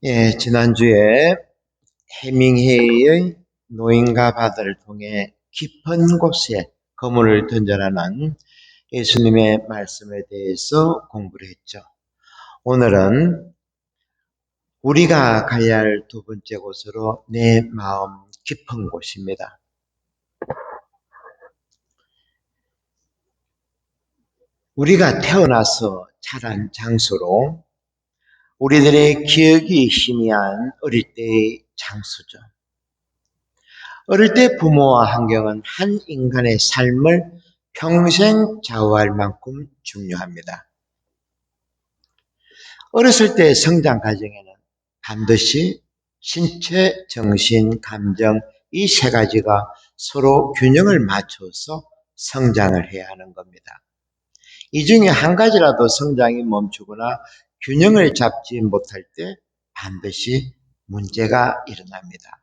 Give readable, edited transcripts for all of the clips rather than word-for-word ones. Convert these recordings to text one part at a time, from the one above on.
예, 지난주에 해밍웨이의 노인과 바다를 통해 깊은 곳에 그물을 던져라는 예수님의 말씀에 대해서 공부를 했죠. 오늘은 우리가 가야 할 두 번째 곳으로 내 마음 깊은 곳입니다. 우리가 태어나서 자란 장소로 우리들의 기억이 희미한 어릴 때의 장소죠. 어릴 때 부모와 환경은 한 인간의 삶을 평생 좌우할 만큼 중요합니다. 어렸을 때 성장 과정에는 반드시 신체, 정신, 감정 이 세 가지가 서로 균형을 맞춰서 성장을 해야 하는 겁니다. 이 중에 한 가지라도 성장이 멈추거나 균형을 잡지 못할 때 반드시 문제가 일어납니다.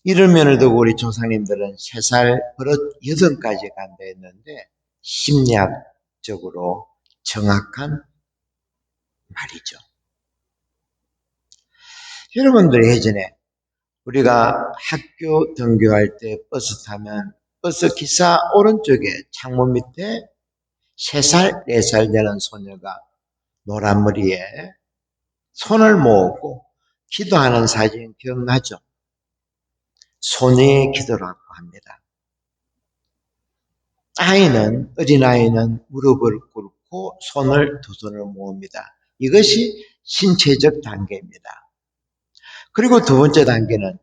이런 면을 두고 우리 조상님들은 3살 버릇 8가지 간다 했는데 심리학적으로 정확한 말이죠. 여러분들 예전에 우리가 학교 등교할 때 버스 타면 버스 기사 오른쪽에 창문 밑에 3살, 4살 되는 소녀가 노란 머리에 손을 모으고 기도하는 사진 기억나죠? 소녀의 기도라고 합니다. 어린아이는 무릎을 꿇고 두 손을 모읍니다. 이것이 신체적 단계입니다. 그리고 두 번째 단계는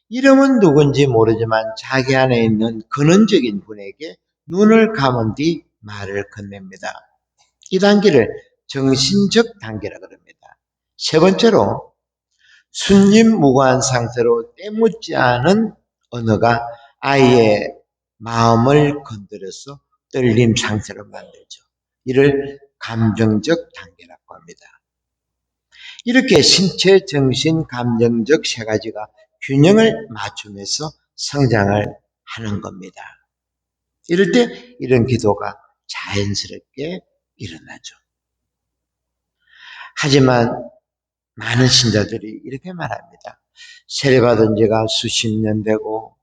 이름은 누군지 모르지만 자기 안에 있는 근원적인 분에게 눈을 감은 뒤 말을 건넵니다. 이 단계를 정신적 단계라고 합니다. 세 번째로 순진무구한 상태로 때묻지 않은 언어가 아이의 마음을 건드려서 떨림 상태로 만들죠. 이를 감정적 단계라고 합니다. 이렇게 신체, 정신, 감정적 3가지가 균형을 맞추면서 성장을 하는 겁니다. 이럴 때 이런 기도가 자연스럽게 일어나죠. 하지만 많은 신자들이 이렇게 말합니다. 세례받은 지가 수십 년 되고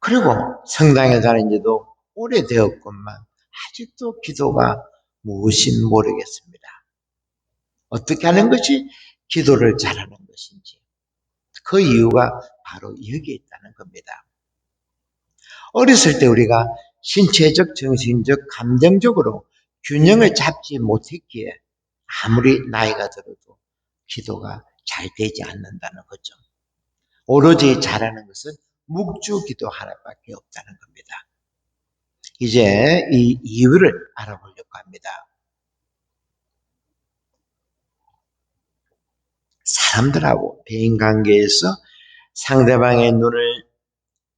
그리고 성당에 다닌 지도 오래되었건만 아직도 기도가 무엇인지 모르겠습니다. 어떻게 하는 것이 기도를 잘하는 것인지 그 이유가 바로 여기에 있다는 겁니다. 어렸을 때 우리가 신체적, 정신적, 감정적으로 균형을 잡지 못했기에 아무리 나이가 들어도 기도가 잘 되지 않는다는 거죠. 오로지 잘하는 것은 묵주기도 하나밖에 없다는 겁니다. 이제 이 이유를 알아보려고 합니다. 사람들하고 대인관계에서 상대방의 눈을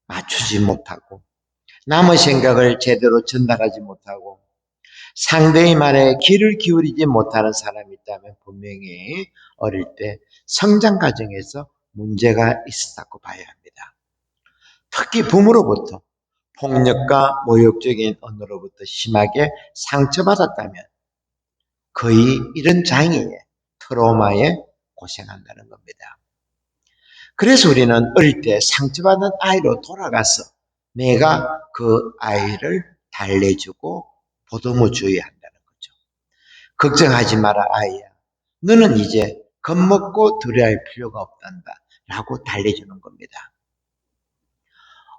맞추지 못하고 남의 생각을 제대로 전달하지 못하고 상대의 말에 귀를 기울이지 못하는 사람이 있다면 분명히 어릴 때 성장 과정에서 문제가 있었다고 봐야 합니다. 특히 부모로부터 폭력과 모욕적인 언어로부터 심하게 상처받았다면 거의 이런 장애에 트라우마에 고생한다는 겁니다. 그래서 우리는 어릴 때 상처받은 아이로 돌아가서 내가 그 아이를 달래주고 보듬어 줘야 한다는 거죠. 걱정하지 마라 아이야. 너는 이제 겁먹고 두려워할 필요가 없단다 라고 달래주는 겁니다.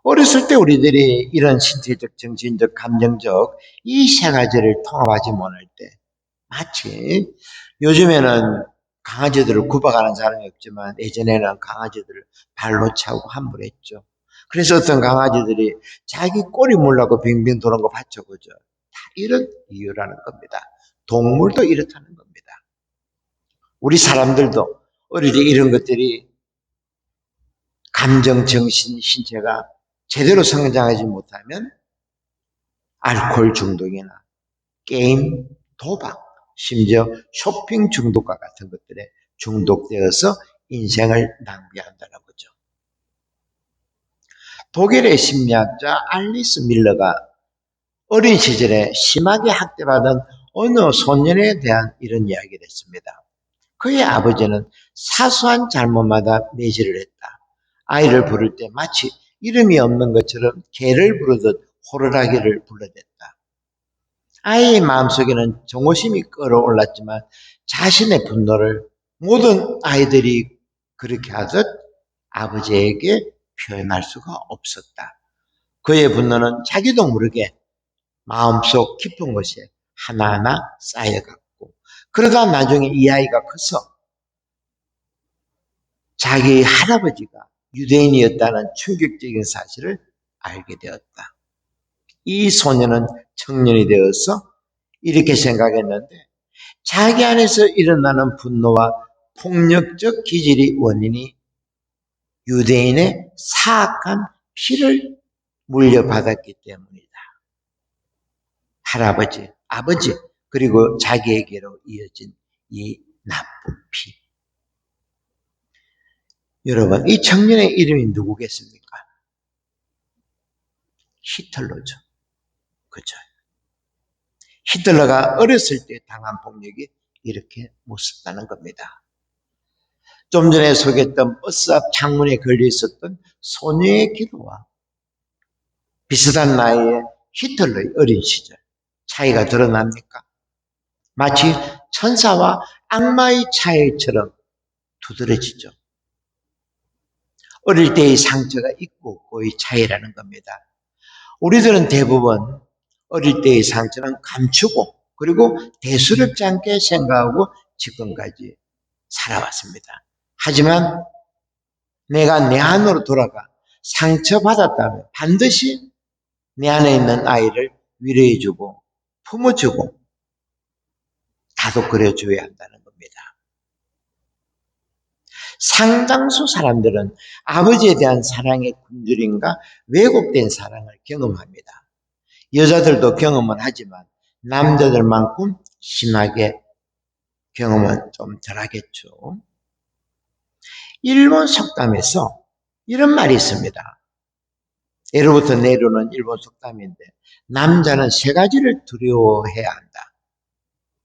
어렸을 때 우리들이 이런 신체적, 정신적, 감정적 이 3가지를 통합하지 못할 때 마치 요즘에는 강아지들을 구박하는 사람이 없지만 예전에는 강아지들을 발로 차고 함부로 했죠. 그래서 어떤 강아지들이 자기 꼬리 물라고 빙빙 도는 거 봤죠. 그죠? 다 이런 이유라는 겁니다. 동물도 이렇다는 겁니다. 우리 사람들도 어릴 때 이런 것들이 감정, 정신, 신체가 제대로 성장하지 못하면 알코올 중독이나 게임, 도박, 심지어 쇼핑 중독과 같은 것들에 중독되어서 인생을 낭비한다는 거죠. 독일의 심리학자 알리스 밀러가 어린 시절에 심하게 학대받은 어느 소년에 대한 이런 이야기를 했습니다. 그의 아버지는 사소한 잘못마다 매질을 했다. 아이를 부를 때 마치 이름이 없는 것처럼 개를 부르듯 호루라기를 불러댔다. 아이의 마음속에는 정오심이 끌어올랐지만 자신의 분노를 모든 아이들이 그렇게 하듯 아버지에게 표현할 수가 없었다. 그의 분노는 자기도 모르게 마음속 깊은 곳에 하나하나 쌓여갔고, 그러다 나중에 이 아이가 커서 자기 할아버지가 유대인이었다는 충격적인 사실을 알게 되었다. 이 소년은 청년이 되어서 이렇게 생각했는데, 자기 안에서 일어나는 분노와 폭력적 기질의 원인이 유대인의 사악한 피를 물려받았기 때문이다. 할아버지, 아버지, 그리고 자기에게로 이어진 이 나쁜 피. 여러분, 이 청년의 이름이 누구겠습니까? 히틀러죠. 그죠? 히틀러가 어렸을 때 당한 폭력이 이렇게 무섭다는 겁니다. 좀 전에 소개했던 버스 앞 창문에 걸려 있었던 소녀의 기도와 비슷한 나이의 히틀러의 어린 시절, 차이가 드러납니까? 마치 천사와 악마의 차이처럼 두드러지죠. 어릴 때의 상처가 있고 없고의 차이라는 겁니다. 우리들은 대부분 어릴 때의 상처는 감추고 그리고 대수롭지 않게 생각하고 지금까지 살아왔습니다. 하지만 내가 내 안으로 돌아가 상처받았다면 반드시 내 안에 있는 아이를 위로해주고 품어주고 다독거려줘야 한다는 겁니다. 상당수 사람들은 아버지에 대한 사랑의 굶주림과 왜곡된 사랑을 경험합니다. 여자들도 경험은 하지만 남자들만큼 심하게 경험은 좀 덜하겠죠. 일본 속담에서 이런 말이 있습니다. 예로부터 내려오는 일본 속담인데, 남자는 세 가지를 두려워해야 한다.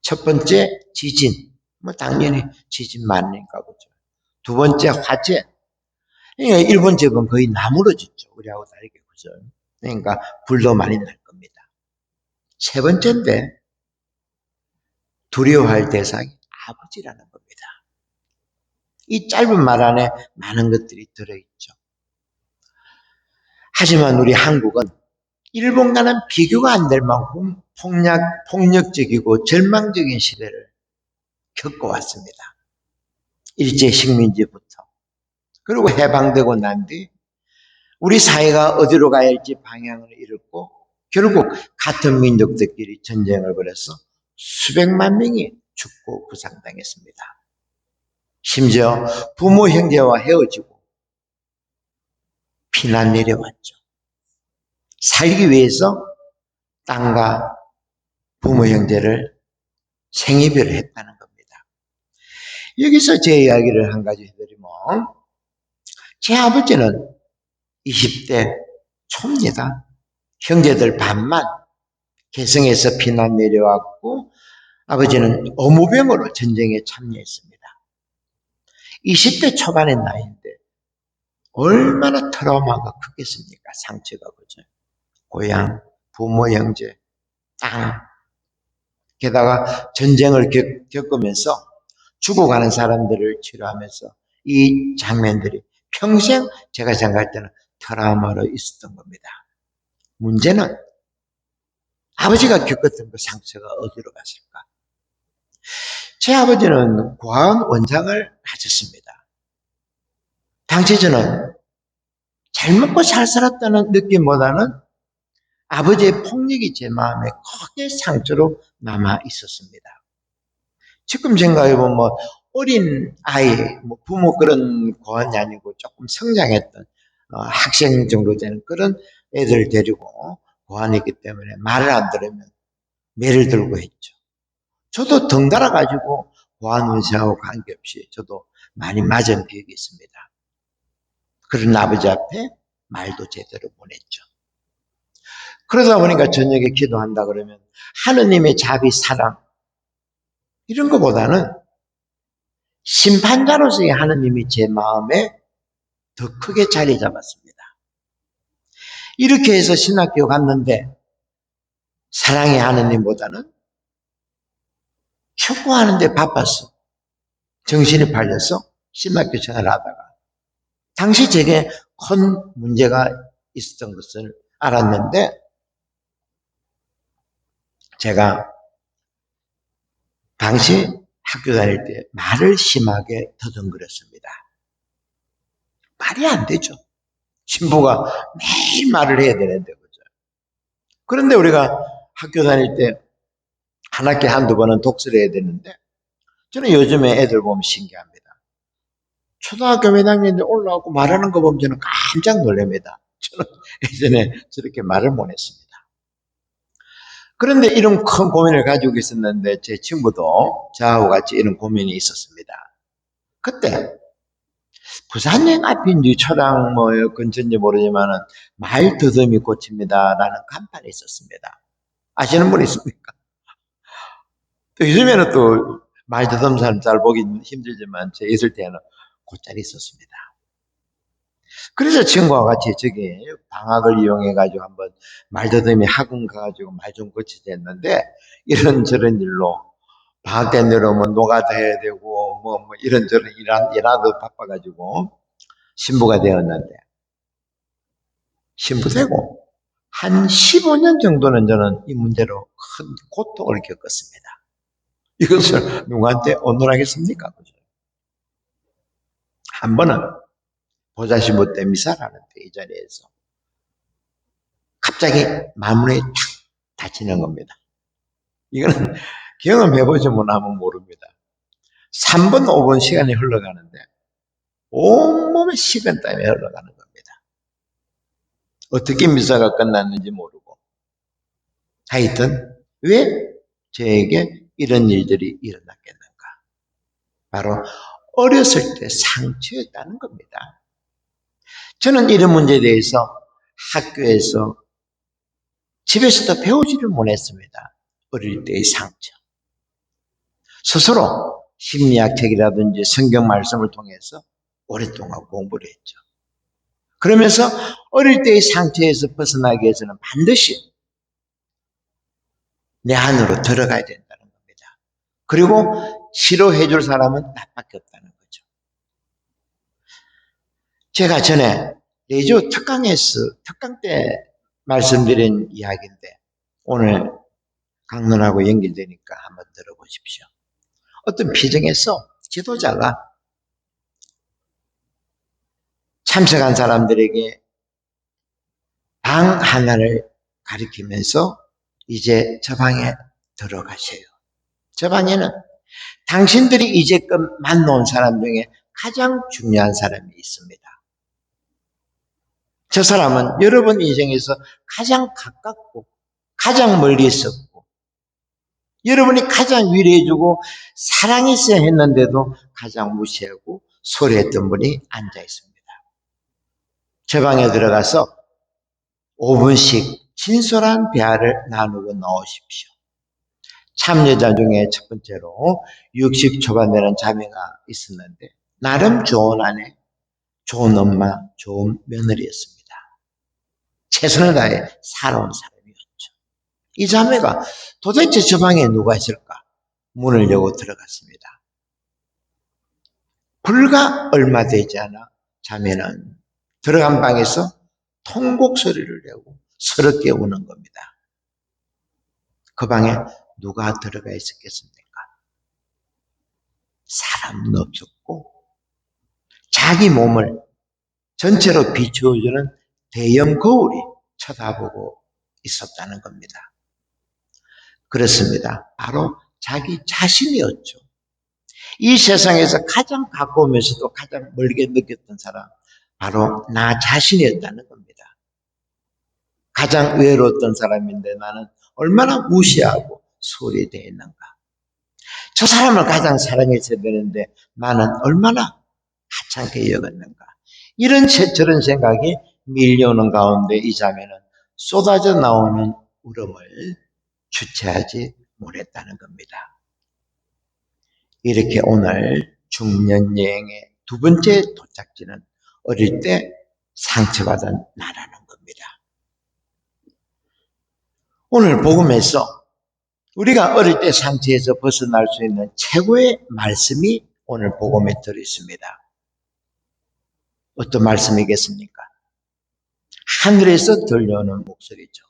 첫 번째, 지진. 당연히 지진 많으니까 그죠. 두 번째, 화재. 그러니까 일본 지역은 거의 나무로 짓죠. 우리하고 다르게 그죠. 그러니까 불도 많이 날 겁니다. 세 번째인데, 두려워할 대상이 아버지라는 겁니다. 이 짧은 말 안에 많은 것들이 들어있죠. 하지만 우리 한국은 일본과는 비교가 안 될 만큼 폭력적이고 절망적인 시대를 겪어왔습니다. 일제 식민지부터. 그리고 해방되고 난 뒤 우리 사회가 어디로 가야 할지 방향을 잃었고 결국 같은 민족들끼리 전쟁을 벌여서 수백만 명이 죽고 부상당했습니다. 심지어 부모 형제와 헤어지고 피난 내려왔죠. 살기 위해서 땅과 부모 형제를 생이별을 했다는 겁니다. 여기서 제 이야기를 한 가지 해드리면, 제 아버지는 20대 초입니다. 형제들 반만 개성에서 피난 내려왔고 아버지는 어무병으로 전쟁에 참여했습니다. 20대 초반의 나이인데 얼마나 트라우마가 크겠습니까? 상처가 그죠. 고향, 부모, 형제, 땅, 게다가 전쟁을 겪으면서 죽어가는 사람들을 치료하면서 이 장면들이 평생 제가 생각할 때는 트라우마로 있었던 겁니다. 문제는 아버지가 겪었던 그 상처가 어디로 갔을까? 제 아버지는 고아원 원장을 하셨습니다. 당시 저는 잘 먹고 잘 살았다는 느낌보다는 아버지의 폭력이 제 마음에 크게 상처로 남아 있었습니다. 지금 생각해보면 어린 아이, 부모 그런 고아원이 아니고 조금 성장했던 학생 정도 되는 그런 애들 데리고 고아원이기 때문에 말을 안 들으면 매를 들고 했죠. 저도 덩달아 가지고 고아원 원장하고 관계없이 저도 많이 맞은 기억이 있습니다. 그런 아버지 앞에 말도 제대로 못했죠. 그러다 보니까 저녁에 기도한다 그러면 하느님의 자비, 사랑 이런 것보다는 심판자로서의 하느님이 제 마음에 더 크게 자리 잡았습니다. 이렇게 해서 신학교 갔는데 사랑의 하느님보다는 축구하는데 바빴어. 정신이 팔려서 신학교 생활하다가 당시 제게 큰 문제가 있었던 것을 알았는데 제가 당시 학교 다닐 때 말을 심하게 더듬거렸습니다. 말이 안 되죠. 신부가 매일 말을 해야 되는데, 그죠? 그런데 우리가 학교 다닐 때 한 학기에 한두 번은 독서를 해야 되는데, 저는 요즘에 애들 보면 신기합니다. 초등학교 몇 학년인데 올라오고 말하는 거 보면 저는 깜짝 놀랍니다. 저는 예전에 저렇게 말을 못했습니다. 그런데 이런 큰 고민을 가지고 있었는데 제 친구도 저하고 같이 이런 고민이 있었습니다. 그때 부산역 앞인지 초당 뭐 근처인지 모르지만은 말 더듬이 고칩니다라는 간판이 있었습니다. 아시는 분 있습니까? 또 요즘에는 또 말 더듬는 사람 잘 보긴 힘들지만 제 있을 때는 곧잘 있었습니다. 그래서 친구와 같이 저기 방학을 이용해 가지고 한번 말더듬이 학원 가가지고 말 좀 고치자 했는데 이런저런 일로 방학 때 내려오면 노가다 해야 되고 뭐 이런저런 일하도 바빠가지고 신부가 되었는데 신부 되고 한 15년 정도는 저는 이 문제로 큰 고통을 겪었습니다. 이것을 누구한테 언론하겠습니까? 한 번은 보자신부 때 미사라는데 이 자리에서 갑자기 마문에 탁 닫히는 겁니다. 이거는 경험해보지 못하면 모릅니다. 3분, 5분 시간이 흘러가는데 온몸에 식은땀이 흘러가는 겁니다. 어떻게 미사가 끝났는지 모르고 하여튼 왜 저에게 이런 일들이 일어났겠는가? 바로 어렸을 때 상처였다는 겁니다. 저는 이런 문제에 대해서 학교에서 집에서도 배우지를 못했습니다. 어릴 때의 상처. 스스로 심리학 책이라든지 성경 말씀을 통해서 오랫동안 공부를 했죠. 그러면서 어릴 때의 상처에서 벗어나기 위해서는 반드시 내 안으로 들어가야 된다는 겁니다. 그리고 치료해 줄 사람은 나밖에 없다는 거죠. 제가 전에 레이저 특강 때 말씀드린 이야기인데 오늘 강론하고 연결되니까 한번 들어보십시오. 어떤 피정에서 지도자가 참석한 사람들에게 방 하나를 가리키면서 이제 저 방에 들어가세요. 저 방에는 당신들이 이제껏 만나온 사람 중에 가장 중요한 사람이 있습니다. 저 사람은 여러분 인생에서 가장 가깝고 가장 멀리 있었고 여러분이 가장 위로해주고 사랑했어야 했는데도 가장 무시하고 소리했던 분이 앉아 있습니다. 저 방에 들어가서 5분씩 진솔한 대화를 나누고 나오십시오. 참여자 중에 첫 번째로 60 초반 되는 자매가 있었는데 나름 좋은 아내, 좋은 엄마, 좋은 며느리였습니다. 최선을 다해 살아온 사람이었죠. 이 자매가 도대체 저 방에 누가 있을까? 문을 열고 들어갔습니다. 불과 얼마 되지 않아 자매는 들어간 방에서 통곡 소리를 내고 서럽게 우는 겁니다. 그 방에 누가 들어가 있었겠습니까? 사람도 없었고 자기 몸을 전체로 비추어주는 대형 거울이 쳐다보고 있었다는 겁니다. 그렇습니다. 바로 자기 자신이었죠. 이 세상에서 가장 가까우면서도 가장 멀게 느꼈던 사람, 바로 나 자신이었다는 겁니다. 가장 외로웠던 사람인데 나는 얼마나 무시하고 소외되었는가. 저 사람을 가장 사랑했어야 되는데 나는 얼마나 하찮게 여겼는가. 이런 저런 생각이 밀려오는 가운데 이 자매는 쏟아져 나오는 울음을 주체하지 못했다는 겁니다. 이렇게 오늘 중년 여행의 두 번째 도착지는 어릴 때 상처받은 나라는 겁니다. 오늘 복음에서 우리가 어릴 때 상처에서 벗어날 수 있는 최고의 말씀이 오늘 복음에 들어있습니다. 어떤 말씀이겠습니까? 하늘에서 들려오는 목소리죠.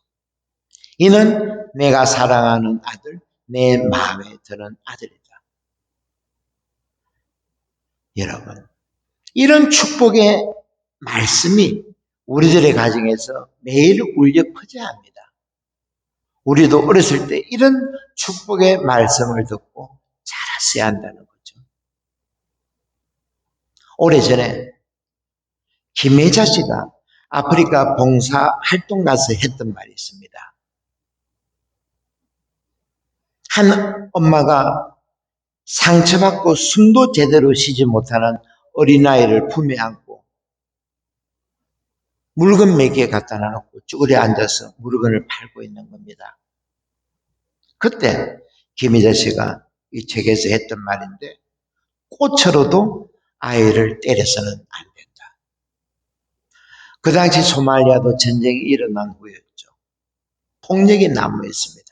이는 내가 사랑하는 아들, 내 마음에 드는 아들이다. 여러분, 이런 축복의 말씀이 우리들의 가정에서 매일 울려 퍼져야 합니다. 우리도 어렸을 때 이런 축복의 말씀을 듣고 자랐어야 한다는 거죠. 오래전에 김혜자 씨가 아프리카 봉사 활동 가서 했던 말이 있습니다. 한 엄마가 상처받고 숨도 제대로 쉬지 못하는 어린아이를 품에 안고 물건 몇 개 갖다 놔놓고 쭈그려 앉아서 물건을 팔고 있는 겁니다. 그때 김희자 씨가 이 책에서 했던 말인데, 꽃으로도 아이를 때려서는 안 된다. 그 당시 소말리아도 전쟁이 일어난 후였죠. 폭력이 난무했습니다.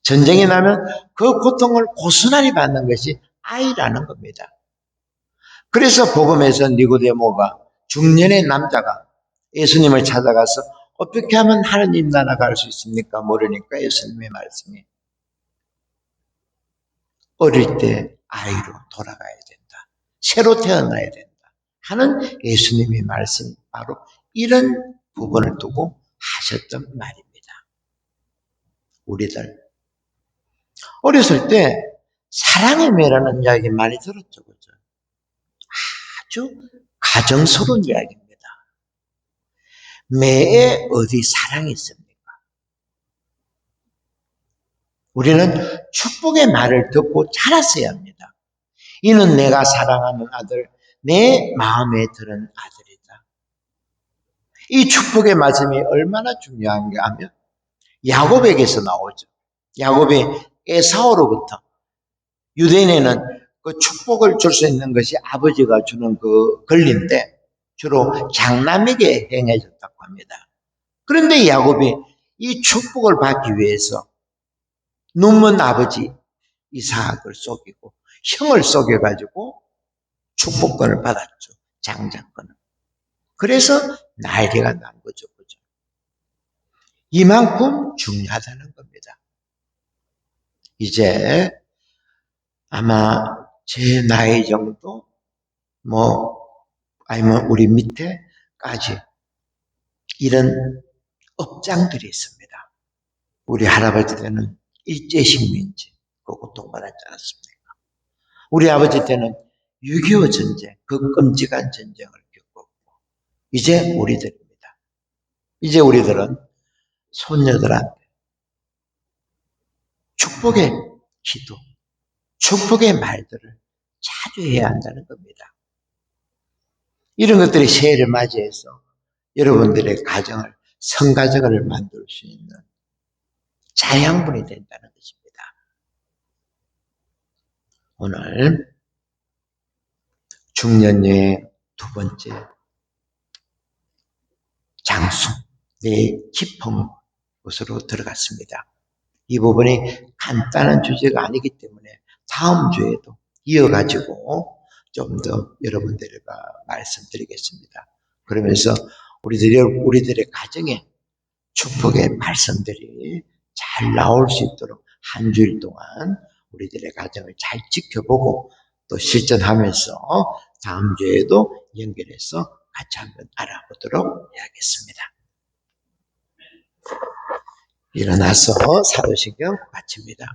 전쟁이 나면 그 고통을 고스란히 받는 것이 아이라는 겁니다. 그래서 복음에서 니고데모가 중년의 남자가 예수님을 찾아가서 어떻게 하면 하느님 나라 갈 수 있습니까? 모르니까 예수님의 말씀이 어릴 때 아이로 돌아가야 된다. 새로 태어나야 된다. 하는 예수님의 말씀이 바로 이런 부분을 두고 하셨던 말입니다. 우리들 어렸을 때 사랑의 매라는 이야기 많이 들었죠. 그죠? 아주 가정스러운 이야기입니다. 매에 어디 사랑이 있습니까? 우리는 축복의 말을 듣고 자랐어야 합니다. 이는 내가 사랑하는 아들, 내 마음에 드는 아들이다. 이 축복의 말씀이 얼마나 중요한가 하면 야곱에게서 나오죠. 야곱이 에사오로부터, 유대인에는 그 축복을 줄 수 있는 것이 아버지가 주는 그 권리인데 주로 장남에게 행해졌다고 합니다. 그런데 야곱이 이 축복을 받기 위해서 눈먼 아버지 이삭을 속이고 형을 속여가지고 축복권을 받았죠. 장자권을. 그래서 난리가 난 거죠. 그죠? 이만큼 중요하다는 겁니다. 이제 아마 제 나이 정도 아니면 우리 밑에까지 이런 업장들이 있습니다. 우리 할아버지 때는 일제식민지 그 고통받았지 않았습니까? 우리 아버지 때는 6.25 전쟁, 그 끔찍한 전쟁을 겪었고, 이제 우리들입니다. 이제 우리들은 손녀들한테 축복의 기도, 축복의 말들을 자주 해야 한다는 겁니다. 이런 것들이 새해를 맞이해서 여러분들의 가정을, 성가정을 만들 수 있는 자양분이 된다는 것입니다. 오늘 중년여의 두 번째 장수, 내 깊은 곳으로 들어갔습니다. 이 부분이 간단한 주제가 아니기 때문에 다음 주에도 이어가지고 좀 더 여러분들과 말씀드리겠습니다. 그러면서 우리들의 가정에 축복의 말씀들이 잘 나올 수 있도록 한 주일 동안 우리들의 가정을 잘 지켜보고 또 실천하면서 다음 주에도 연결해서 같이 한번 알아보도록 해야겠습니다. 일어나서 사도신경 마칩니다.